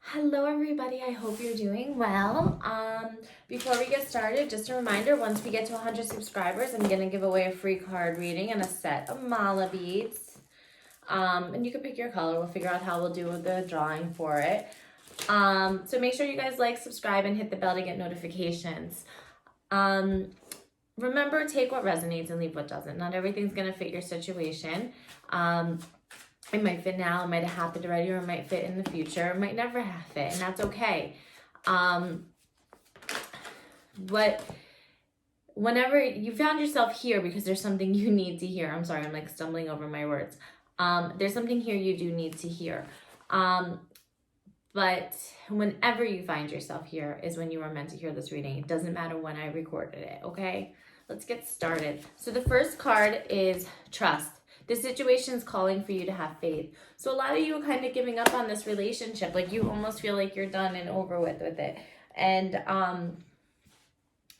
Hello everybody, I hope you're doing well. Before we get started, just a reminder, once we get to 100 subscribers, I'm gonna give away a free card reading and a set of mala beads. And you can pick your color. We'll figure out how we'll do the drawing for it. So make sure you guys like, subscribe, and hit the bell to get notifications. Remember, take what resonates and leave what doesn't. Not everything's gonna fit your situation. It might fit now, it might have happened already, or it might fit in the future. It might never fit, and that's okay. But whenever you found yourself here because there's something you need to hear. I'm sorry, I'm like stumbling over my words. There's something here you do need to hear. But whenever you find yourself here is when you were meant to hear this reading. It doesn't matter when I recorded it, okay? Let's get started. So the first card is trust. This situation is calling for you to have faith. So a lot of you are kind of giving up on this relationship. Like you almost feel like you're done and over with it. And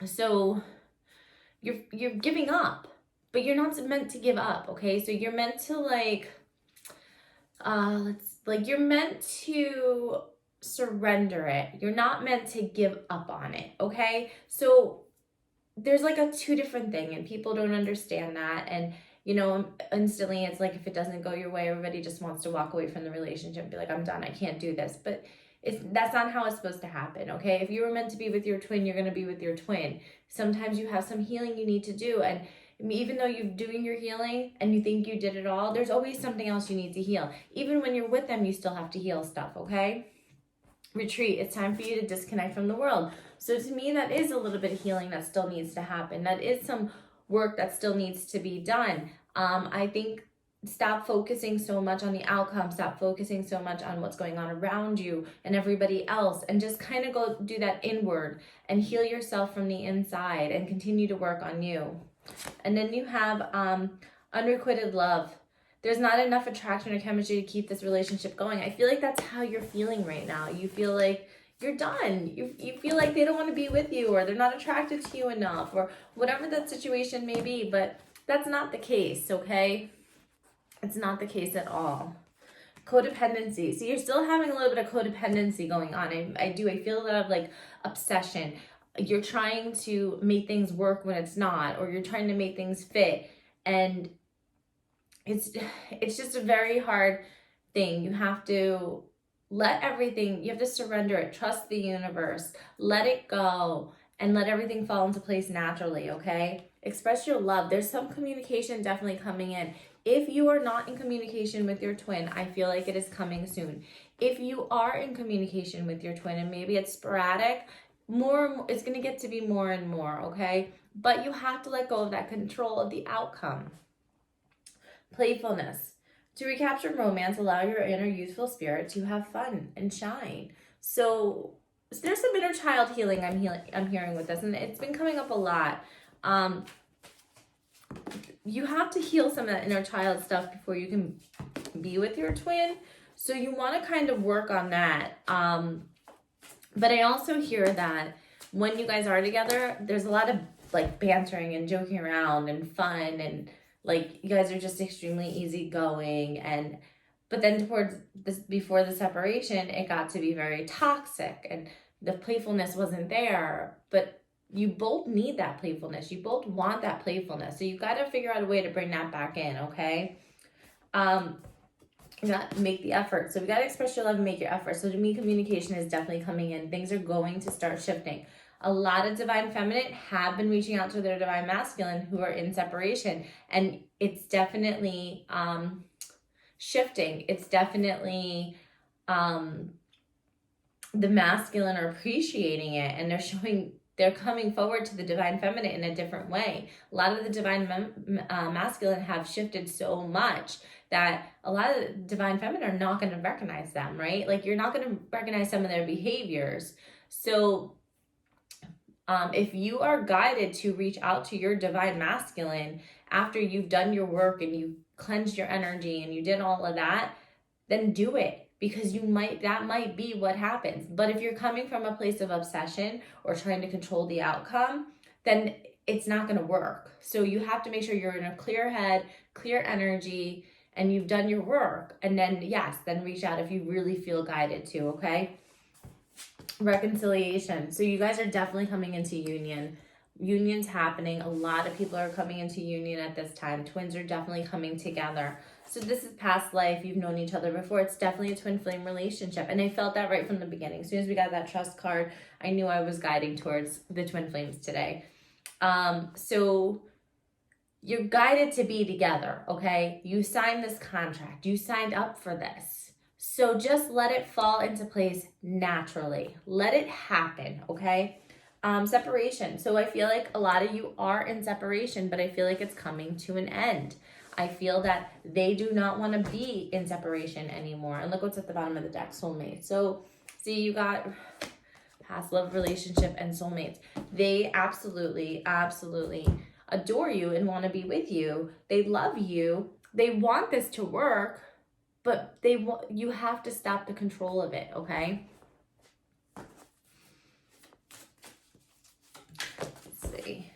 so you're giving up, but you're not meant to give up, okay? So you're meant to you're meant to surrender it. You're not meant to give up on it, okay? So there's like a two different thing, and people don't understand that. And you know, instantly it's like if it doesn't go your way, everybody just wants to walk away from the relationship and be like, I'm done, I can't do this. But that's not how it's supposed to happen, okay? If you were meant to be with your twin, you're going to be with your twin. Sometimes you have some healing you need to do, and even though you're doing your healing and you think you did it all, there's always something else you need to heal. Even when you're with them, you still have to heal stuff, okay? Retreat. It's time for you to disconnect from the world. So to me, that is a little bit of healing that still needs to happen. That is some work that still needs to be done. I think stop focusing so much on the outcome. Stop focusing so much on what's going on around you and everybody else, and just kind of go do that inward and heal yourself from the inside and continue to work on you. And then you have unrequited love. There's not enough attraction or chemistry to keep this relationship going. I feel like that's how you're feeling right now. You feel like you're done. You feel like they don't want to be with you, or they're not attracted to you enough, or whatever that situation may be. But that's not the case, okay? It's not the case at all. Codependency. So you're still having a little bit of codependency going on. I feel a lot of like obsession. You're trying to make things work when it's not, or you're trying to make things fit. And it's just a very hard thing. You have to let everything, you have to surrender it, trust the universe, let it go, and let everything fall into place naturally, okay? Express your love. There's some communication definitely coming in. If you are not in communication with your twin, I feel like it is coming soon. If you are in communication with your twin, and maybe it's sporadic, it's going to get to be more and more, okay? But you have to let go of that control of the outcome. Playfulness. To recapture romance, allow your inner youthful spirit to have fun and shine. So there's some inner child healing I'm hearing with this, and it's been coming up a lot. You have to heal some of that inner child stuff before you can be with your twin. So you want to kind of work on that. But I also hear that when you guys are together, there's a lot of like bantering and joking around and fun, and like you guys are just extremely easygoing. But then towards this, before the separation, it got to be very toxic, and the playfulness wasn't there. But you both need that playfulness. You both want that playfulness. So you got to figure out a way to bring that back in, okay? You got to make the effort. So we got to express your love and make your effort. So to me, communication is definitely coming in. Things are going to start shifting. A lot of divine feminine have been reaching out to their divine masculine who are in separation, and it's definitely shifting. It's definitely the masculine are appreciating it, and they're coming forward to the divine feminine in a different way. A lot of the divine masculine have shifted so much that a lot of the divine feminine are not going to recognize them, right? Like you're not going to recognize some of their behaviors. So if you are guided to reach out to your divine masculine after you've done your work and you cleansed your energy and you did all of that, then do it, because that might be what happens. But if you're coming from a place of obsession or trying to control the outcome, then it's not going to work. So you have to make sure you're in a clear head, clear energy, and you've done your work. And then, yes, then reach out if you really feel guided to, okay? reconciliation. So you guys are definitely coming into union. Union's happening. A lot of people are coming into union at this time. Twins are definitely coming together. So this is past life. You've known each other before. It's definitely a twin flame relationship. And I felt that right from the beginning. As soon as we got that trust card, I knew I was guiding towards the twin flames today. So you're guided to be together, okay? You signed this contract. You signed up for this. So just let it fall into place naturally. Let it happen, okay? Separation. So I feel like a lot of you are in separation, but I feel like it's coming to an end. I feel that they do not want to be in separation anymore. And look what's at the bottom of the deck, soulmate. So see, you got past love, relationship, and soulmates. They absolutely, absolutely adore you and want to be with you. They love you. They want this to work, but you have to stop the control of it, okay? Let's see.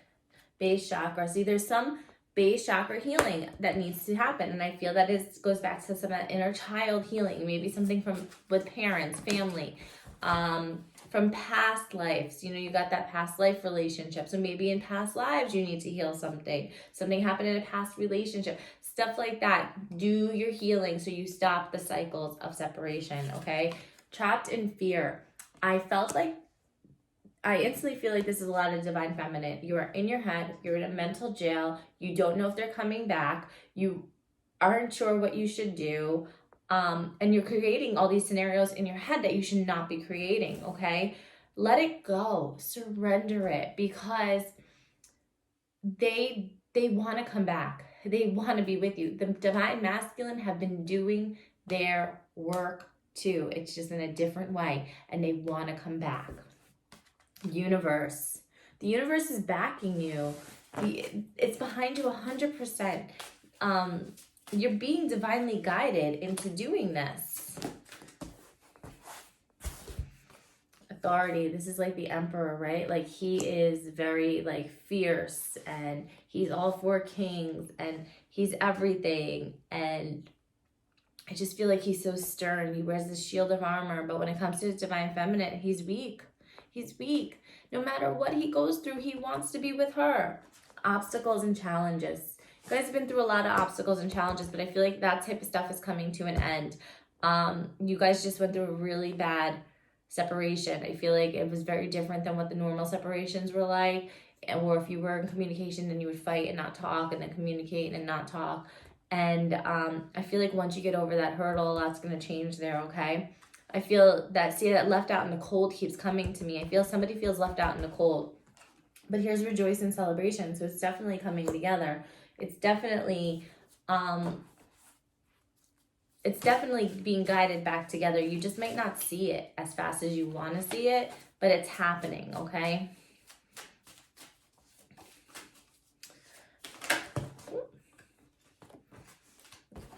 Base chakra. See, there's some base chakra healing that needs to happen, and I feel that it goes back to some of that inner child healing, maybe something with parents, family, from past lives. You know, you got that past life relationship, so maybe in past lives you need to heal something happened in a past relationship, stuff like that. Do your healing so you stop the cycles of separation, okay? Trapped in fear. I instantly feel like this is a lot of divine feminine. You are in your head. You're in a mental jail. You don't know if they're coming back. You aren't sure what you should do. And you're creating all these scenarios in your head that you should not be creating, okay? Let it go. Surrender it, because they want to come back. They want to be with you. The divine masculine have been doing their work too. It's just in a different way, and they want to come back. Universe. The universe is backing you. It's behind you 100%. You're being divinely guided into doing this. Authority. This is like the emperor, right? Like he is very like fierce, and he's all for kings, and he's everything. And I just feel like he's so stern. He wears this shield of armor, but when it comes to his divine feminine, he's weak. He's weak. No matter what he goes through, he wants to be with her. Obstacles and challenges. You guys have been through a lot of obstacles and challenges, but I feel like that type of stuff is coming to an end. You guys just went through a really bad separation. I feel like it was very different than what the normal separations were like. Or if you were in communication, then you would fight and not talk, and then communicate and not talk. And I feel like once you get over that hurdle, a lot's going to change there, okay? I feel that, see, that left out in the cold keeps coming to me. I feel somebody feels left out in the cold. But here's rejoice and celebration. So it's definitely coming together. It's definitely being guided back together. You just might not see it as fast as you want to see it, but it's happening, okay?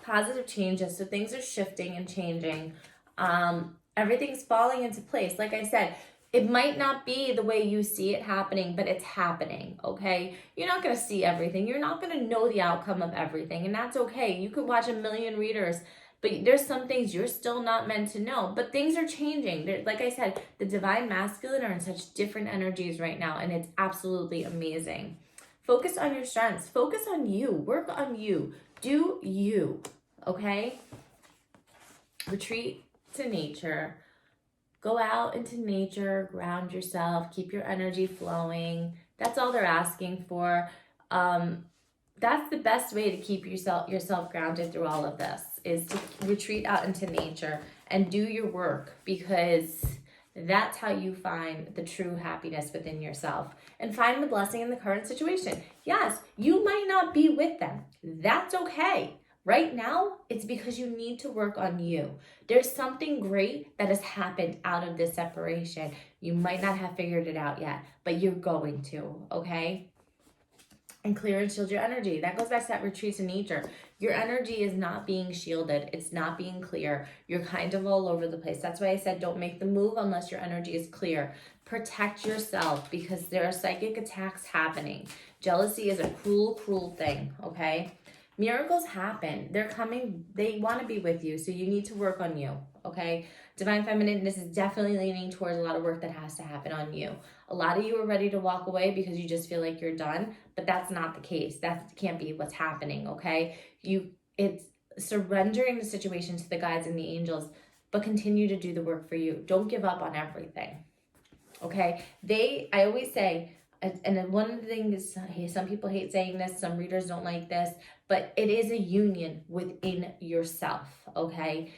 Positive changes. So things are shifting and changing. Everything's falling into place. Like I said, it might not be the way you see it happening, but it's happening, okay? You're not going to see everything. You're not going to know the outcome of everything, and that's okay. You could watch a million readers, but there's some things you're still not meant to know. But things are changing. Like I said, the divine masculine are in such different energies right now, and it's absolutely amazing. Focus on your strengths. Focus on you. Work on you. Do you, okay? Retreat to nature. Go out into nature, ground yourself, keep your energy flowing. That's all they're asking for. That's the best way to keep yourself grounded through all of this, is to retreat out into nature and do your work, because that's how you find the true happiness within yourself and find the blessing in the current situation. Yes, you might not be with them. That's okay. Right now, it's because you need to work on you. There's something great that has happened out of this separation. You might not have figured it out yet, but you're going to, okay? And clear and shield your energy. That goes back to that retreat to nature. Your energy is not being shielded. It's not being clear. You're kind of all over the place. That's why I said don't make the move unless your energy is clear. Protect yourself, because there are psychic attacks happening. Jealousy is a cruel, cruel thing, okay? Miracles happen. They're coming. They want to be with you, so you need to work on you, okay? Divine Feminine, this is definitely leaning towards a lot of work that has to happen on you. A lot of you are ready to walk away because you just feel like you're done, but that's not the case. That can't be what's happening, okay? It's surrendering the situation to the guides and the angels, but continue to do the work for you. Don't give up on everything, okay? I always say, and then one of the things, some people hate saying this, some readers don't like this, but it is a union within yourself, okay?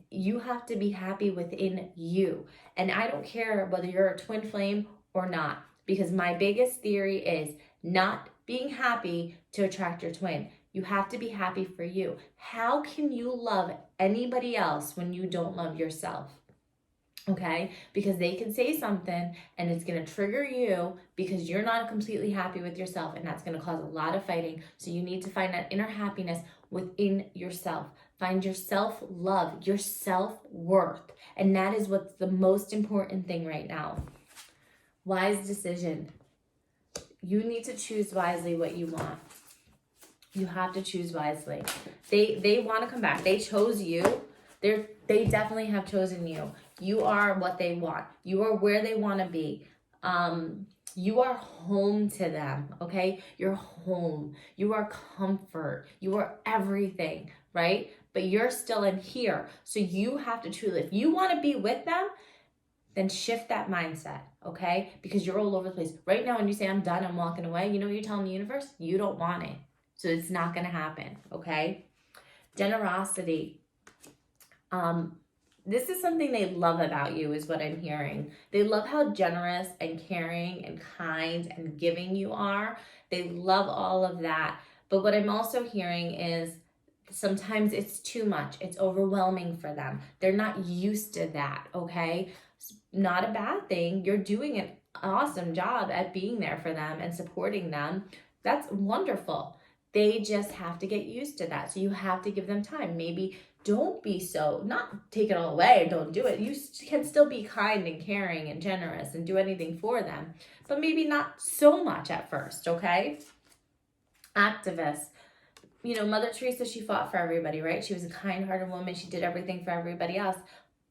You have to be happy within you. And I don't care whether you're a twin flame or not, because my biggest theory is not being happy to attract your twin. You have to be happy for you. How can you love anybody else when you don't love yourself? Okay, because they can say something and it's going to trigger you because you're not completely happy with yourself, and that's going to cause a lot of fighting. So you need to find that inner happiness within yourself. Find your self-love, your self-worth, and that is what's the most important thing right now. Wise decision. You need to choose wisely what you want. You have to choose wisely. They want to come back. They chose you. They definitely have chosen you. You are what they want. You are where they want to be. You are home to them, okay? You're home. You are comfort. You are everything, right? But you're still in here. So you have to truly, if you want to be with them, then shift that mindset, okay? Because you're all over the place. Right now, when you say, I'm done, I'm walking away, you know what you're telling the universe? You don't want it. So it's not going to happen, okay? Generosity. This is something they love about you, is what I'm hearing. They love how generous and caring and kind and giving you are. They love all of that. But what I'm also hearing is sometimes it's too much. It's overwhelming for them. They're not used to that, okay? It's not a bad thing. You're doing an awesome job at being there for them and supporting them. That's wonderful. They just have to get used to that. So you have to give them time. Maybe don't be so, not take it all away and don't do it. You can still be kind and caring and generous and do anything for them, but maybe not so much at first, okay? Activists. You know, Mother Teresa, she fought for everybody, right? She was a kind-hearted woman. She did everything for everybody else,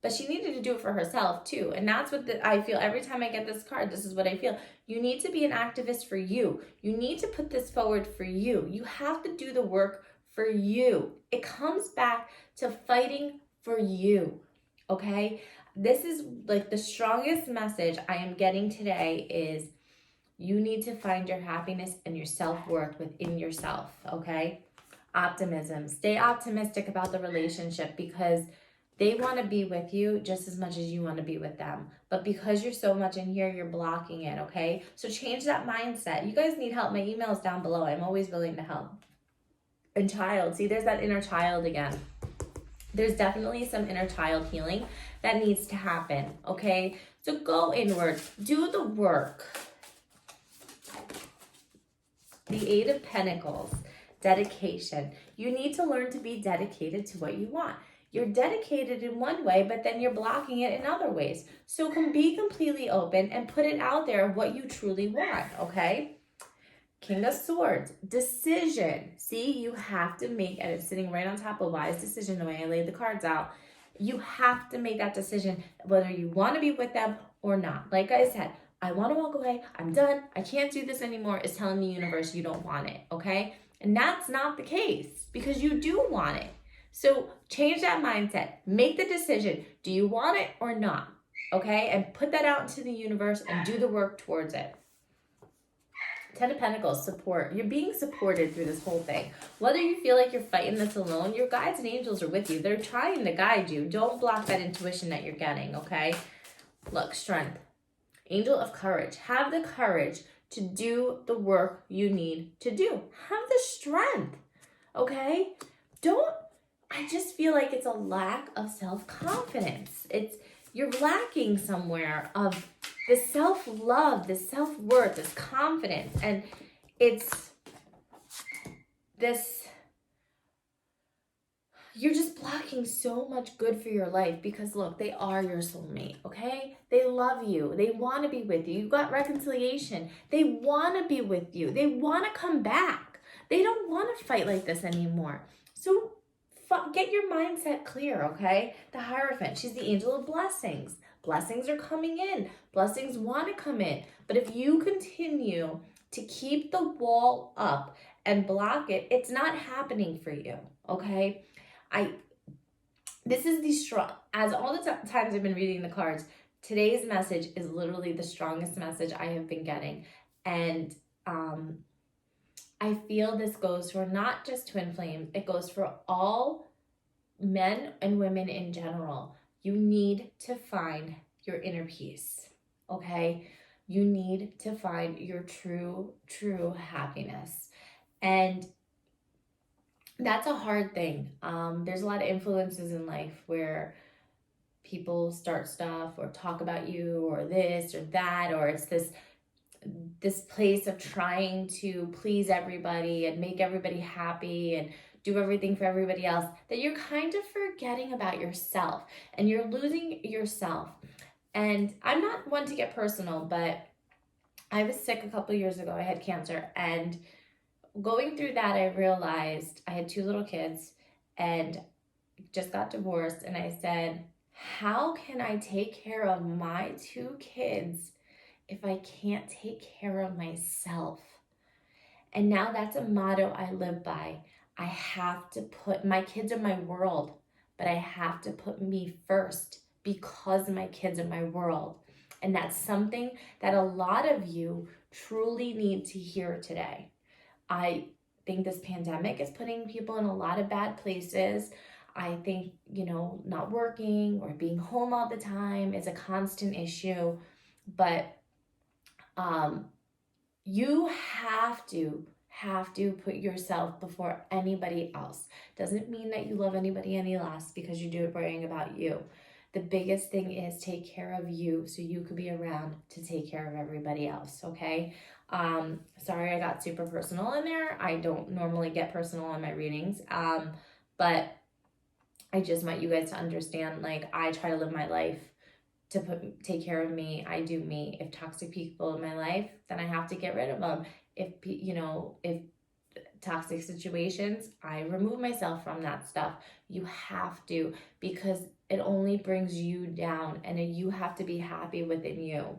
but she needed to do it for herself too. And that's what I feel every time I get this card. This is what I feel. You need to be an activist for you. You need to put this forward for you. You have to do the work for you. It comes back to fighting for you, okay? This is like the strongest message I am getting today is you need to find your happiness and your self-worth within yourself, okay? Optimism. Stay optimistic about the relationship because they want to be with you just as much as you want to be with them. But because you're so much in here, you're blocking it, okay? So change that mindset. You guys need help. My email is down below. I'm always willing to help. And child. See, there's that inner child again. There's definitely some inner child healing that needs to happen, okay? So go inward. Do the work. The Eight of Pentacles. Dedication. You need to learn to be dedicated to what you want. You're dedicated in one way, but then you're blocking it in other ways. So be completely open and put it out there what you truly want, okay? King of Swords, decision. See, you have to make, and it's sitting right on top of wise decision, the way I laid the cards out. You have to make that decision whether you want to be with them or not. Like I said, I want to walk away. I'm done. I can't do this anymore. Is telling the universe you don't want it, okay? And that's not the case because you do want it. So change that mindset. Make the decision. Do you want it or not? Okay? And put that out into the universe and do the work towards it. Ten of Pentacles, support. You're being supported through this whole thing. Whether you feel like you're fighting this alone, your guides and angels are with you. They're trying to guide you. Don't block that intuition that you're getting, okay? Look, strength. Angel of courage. Have the courage to do the work you need to do. Have the strength, okay? I just feel like it's a lack of self-confidence. You're lacking somewhere of this self-love, this self-worth, this confidence. And it's this, you're just blocking so much good for your life because look, they are your soulmate, okay? They love you. They want to be with you. You've got reconciliation. They want to be with you. They want to come back. They don't want to fight like this anymore. So get your mindset clear, okay? The Hierophant, she's the angel of blessings. Blessings are coming in. Blessings want to come in. But if you continue to keep the wall up and block it, it's not happening for you, okay? This is the strong, as all the times I've been reading the cards, today's message is literally the strongest message I have been getting. And I feel this goes for not just twin flames, it goes for all men and women in general. You need to find your inner peace, okay? You need to find your true happiness. And that's a hard thing. There's a lot of influences in life where people start stuff or talk about you or this or that, or it's this place of trying to please everybody and make everybody happy and do everything for everybody else, that you're kind of forgetting about yourself and you're losing yourself. And I'm not one to get personal, but I was sick a couple years ago. I had cancer, and going through that, I realized I had 2 little kids and just got divorced. And I said, how can I take care of my 2 kids if I can't take care of myself? And now that's a motto I live by. I have to put, my kids are my world, but I have to put me first because my kids are my world. And that's something that a lot of you truly need to hear today. I think this pandemic is putting people in a lot of bad places. I think, not working or being home all the time is a constant issue. But you have to put yourself before anybody else. Doesn't mean that you love anybody any less because you do it worrying about you. The biggest thing is take care of you so you could be around to take care of everybody else, okay? Sorry I got super personal in there. I don't normally get personal on my readings, but I just want you guys to understand, like, I try to live my life to take care of me. I do me. If toxic people in my life, then I have to get rid of them. If toxic situations, I remove myself from that stuff. You have to, because it only brings you down, and you have to be happy within you.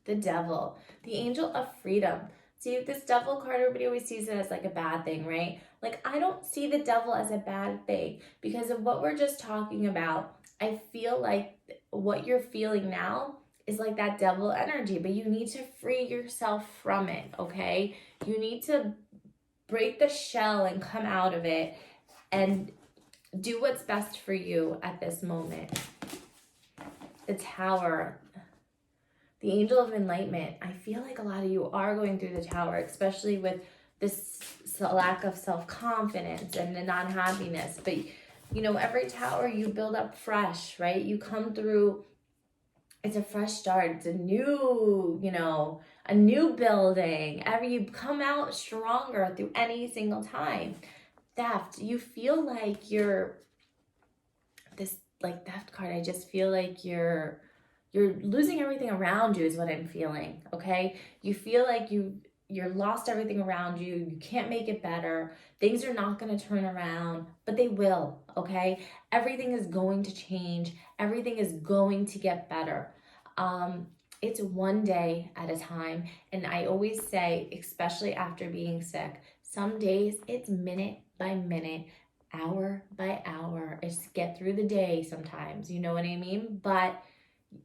The Devil, the angel of freedom. See, this devil card, everybody always sees it as like a bad thing, right? Like, I don't see the devil as a bad thing because of what we're just talking about. I feel like what you're feeling now is like that devil energy, but you need to free yourself from it, okay? You need to break the shell and come out of it and do what's best for you at this moment. The Tower, the angel of enlightenment. I feel like a lot of you are going through the Tower, especially with this lack of self-confidence and the non-happiness. But, every tower you build up fresh, right? You come through, it's a fresh start. It's a new, a new building. You come out stronger through any single time. Theft, you feel like you're theft card. I just feel like you're losing everything around you is what I'm feeling, okay? You feel like you're lost everything around you. You can't make it better. Things are not going to turn around, but they will, okay? Everything is going to change. Everything is going to get better. It's one day at a time. And I always say, especially after being sick, some days it's minute by minute, hour by hour. It's get through the day sometimes, you know what I mean? But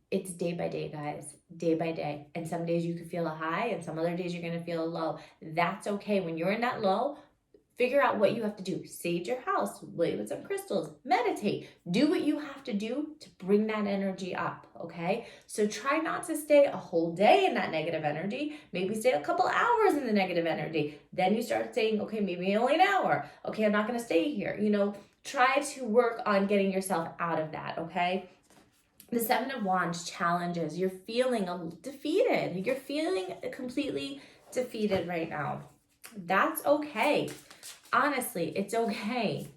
it's day by day, guys, day by day. And some days you can feel a high and some other days you're going to feel a low. That's okay. When you're in that low, figure out what you have to do. Sage your house, play with some crystals, meditate, do what you have to do to bring that energy up, okay? So try not to stay a whole day in that negative energy. Maybe stay a couple hours in the negative energy. Then you start saying, okay, maybe only an hour. Okay, I'm not going to stay here. Try to work on getting yourself out of that, okay? The Seven of Wands challenges. You're feeling defeated. You're feeling completely defeated right now. That's okay. Honestly, it's okay.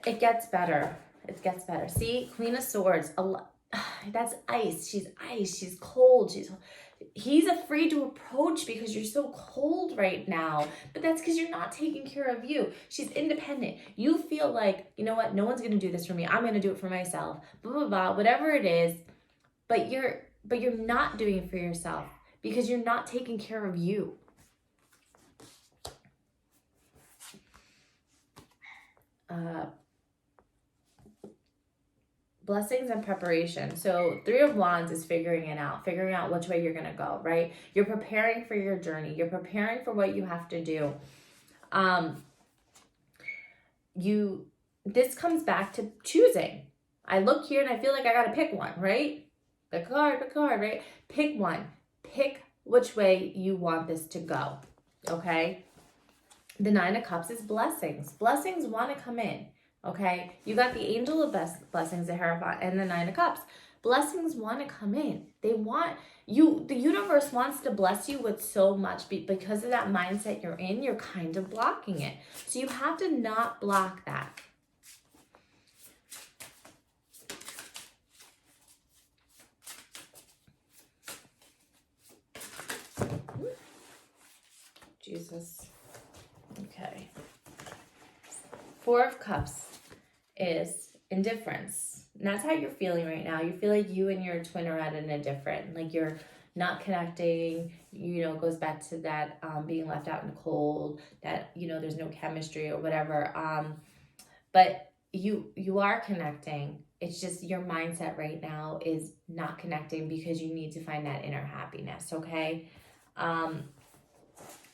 It gets better. It gets better. See, Queen of Swords. That's ice. She's ice. She's cold. He's afraid to approach because you're so cold right now. But that's because you're not taking care of you. She's independent. You feel like, you know what, no one's going to do this for me. I'm going to do it for myself. Blah, blah, blah, whatever it is. But you're not doing it for yourself because you're not taking care of you. Blessings and preparation. So 3 of Wands is figuring out which way you're going to go, right? You're preparing for your journey. You're preparing for what you have to do. This comes back to choosing. I look here and I feel like I got to pick one, right? The card, right? Pick one. Pick which way you want this to go, okay? The 9 of Cups is blessings. Blessings want to come in. Okay, you got the Angel of Blessings, the Hierophant, and the 9 of Cups. Blessings want to come in. They want you. The universe wants to bless you with so much, because of that mindset you're in. You're kind of blocking it, so you have to not block that. Jesus. Okay. 4 of Cups is indifference. And that's how you're feeling right now. You feel like you and your twin are at an indifferent, like you're not connecting, goes back to that being left out in the cold, that, there's no chemistry or whatever. But you are connecting. It's just your mindset right now is not connecting because you need to find that inner happiness, okay?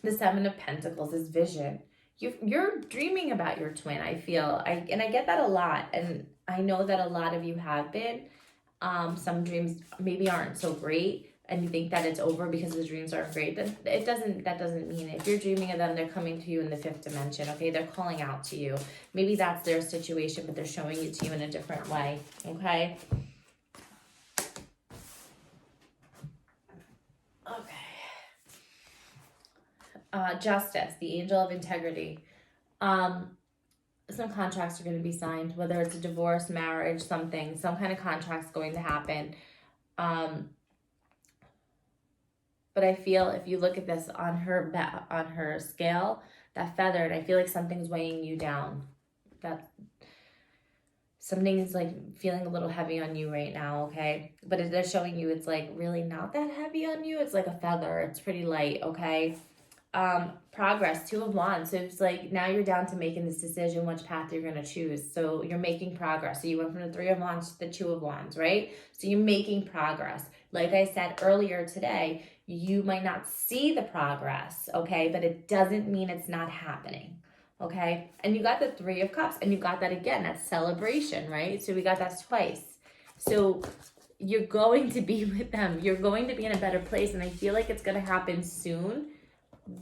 The 7 of Pentacles is vision. You're dreaming about your twin, I feel. I get that a lot. And I know that a lot of you have been. Some dreams maybe aren't so great. And you think that it's over because the dreams aren't great. That doesn't mean it. If you're dreaming of them, they're coming to you in the 5th dimension, okay? They're calling out to you. Maybe that's their situation, but they're showing it to you in a different way, okay? Justice, the Angel of Integrity. Some contracts are going to be signed, whether it's a divorce, marriage, some kind of contract's going to happen. But I feel if you look at this on her scale, that feather, and I feel like something's weighing you down. That something's like feeling a little heavy on you right now, okay? But they're showing you it's like really not that heavy on you. It's like a feather. It's pretty light, okay? Progress, 2 of Wands. So it's like now you're down to making this decision which path you're going to choose. So you're making progress. So you went from the 3 of Wands to the 2 of Wands, right? So you're making progress. Like I said earlier today, you might not see the progress, okay? But it doesn't mean it's not happening, okay? And you got the 3 of Cups, and you got that again. That's celebration, right? So we got that twice. So you're going to be with them. You're going to be in a better place, and I feel like it's going to happen soon.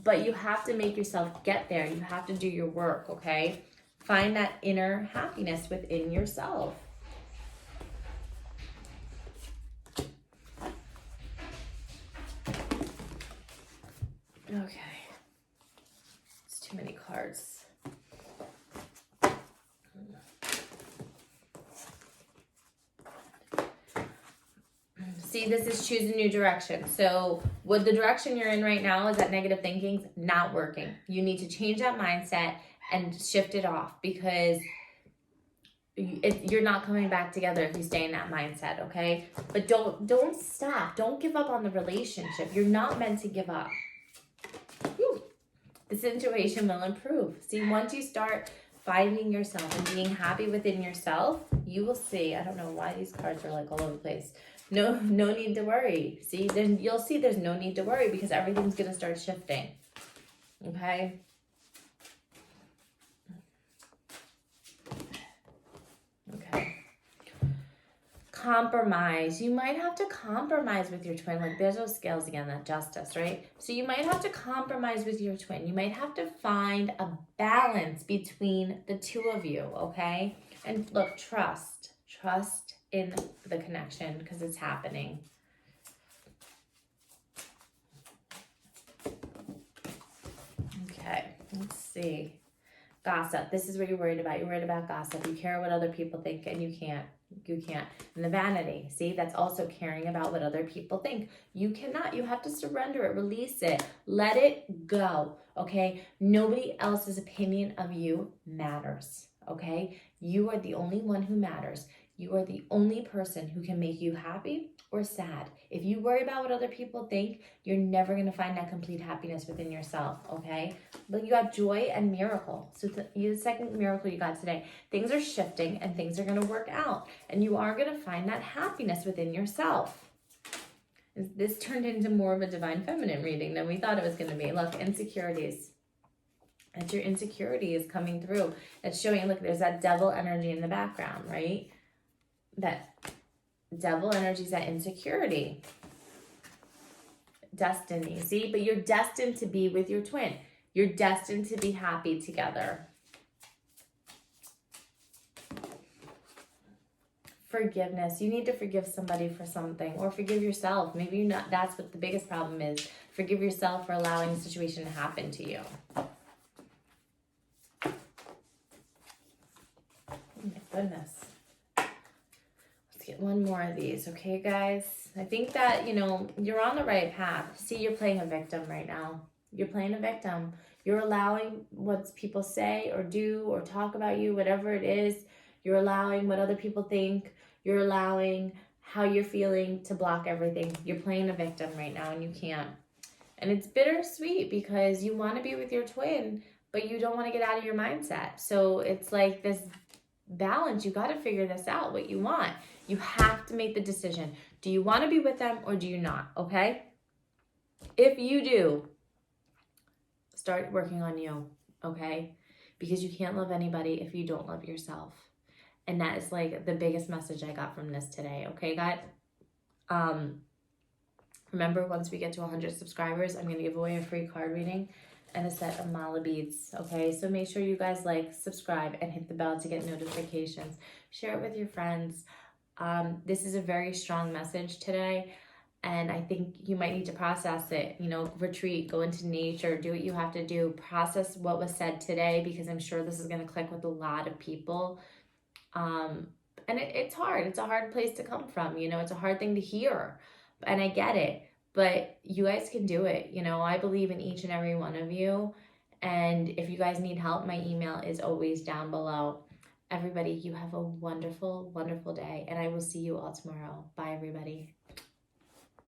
But you have to make yourself get there. You have to do your work, okay? Find that inner happiness within yourself. Okay. It's too many cards. See, this is choose a new direction. So what the direction you're in right now is that negative thinking's not working. You need to change that mindset and shift it off because you're not coming back together if you stay in that mindset, okay? But don't stop. Don't give up on the relationship. You're not meant to give up. Whew. The situation will improve. See, once you start finding yourself and being happy within yourself, you will see. I don't know why these cards are like all over the place. No need to worry. See, then you'll see there's no need to worry because everything's going to start shifting. Okay? Okay. Compromise. You might have to compromise with your twin. Like there's those scales again, that justice, right? So you might have to compromise with your twin. You might have to find a balance between the 2 of you, okay? And look, trust in the connection because it's happening. Okay, let's see. Gossip. This is what you're worried about. You're worried about gossip. You care what other people think and you can't. You can't. And the vanity, see, that's also caring about what other people think. You cannot. You have to surrender it, release it, let it go, okay? Nobody else's opinion of you matters, okay? You are the only one who matters. You are the only person who can make you happy or sad. If you worry about what other people think, you're never going to find that complete happiness within yourself, okay? But you got joy and miracle. So the second miracle you got today, things are shifting and things are going to work out. And you are going to find that happiness within yourself. This turned into more of a divine feminine reading than we thought it was going to be. Look, insecurities. That's your insecurity is coming through. It's showing, look, there's that devil energy in the background, right? That devil energy is that insecurity. Destiny, see? But you're destined to be with your twin. You're destined to be happy together. Forgiveness. You need to forgive somebody for something, or forgive yourself. Maybe you're not. That's what the biggest problem is. Forgive yourself for allowing the situation to happen to you. Oh my goodness. Let's get one more of these, okay, guys? I think that, you're on the right path. See, you're playing a victim right now. You're playing a victim. You're allowing what people say or do or talk about you, whatever it is. You're allowing what other people think. You're allowing how you're feeling to block everything. You're playing a victim right now and you can't. And it's bittersweet because you want to be with your twin, but you don't want to get out of your mindset. So it's like this balance. You got to figure this out, what you want. You have to make the decision. Do you want to be with them or do you not? Okay? If you do, start working on you. Okay? Because you can't love anybody if you don't love yourself. And that is like the biggest message I got from this today. Okay, guys? Remember, once we get to 100 subscribers, I'm going to give away a free card reading and a set of mala beads. Okay, so make sure you guys subscribe, and hit the bell to get notifications. Share it with your friends. This is a very strong message today, and I think you might need to process it. Retreat, go into nature, do what you have to do. Process what was said today, because I'm sure this is going to click with a lot of people. And it's hard. It's a hard place to come from. It's a hard thing to hear. And I get it. But you guys can do it. I believe in each and every one of you. And if you guys need help, my email is always down below. Everybody, you have a wonderful, wonderful day. And I will see you all tomorrow. Bye, everybody.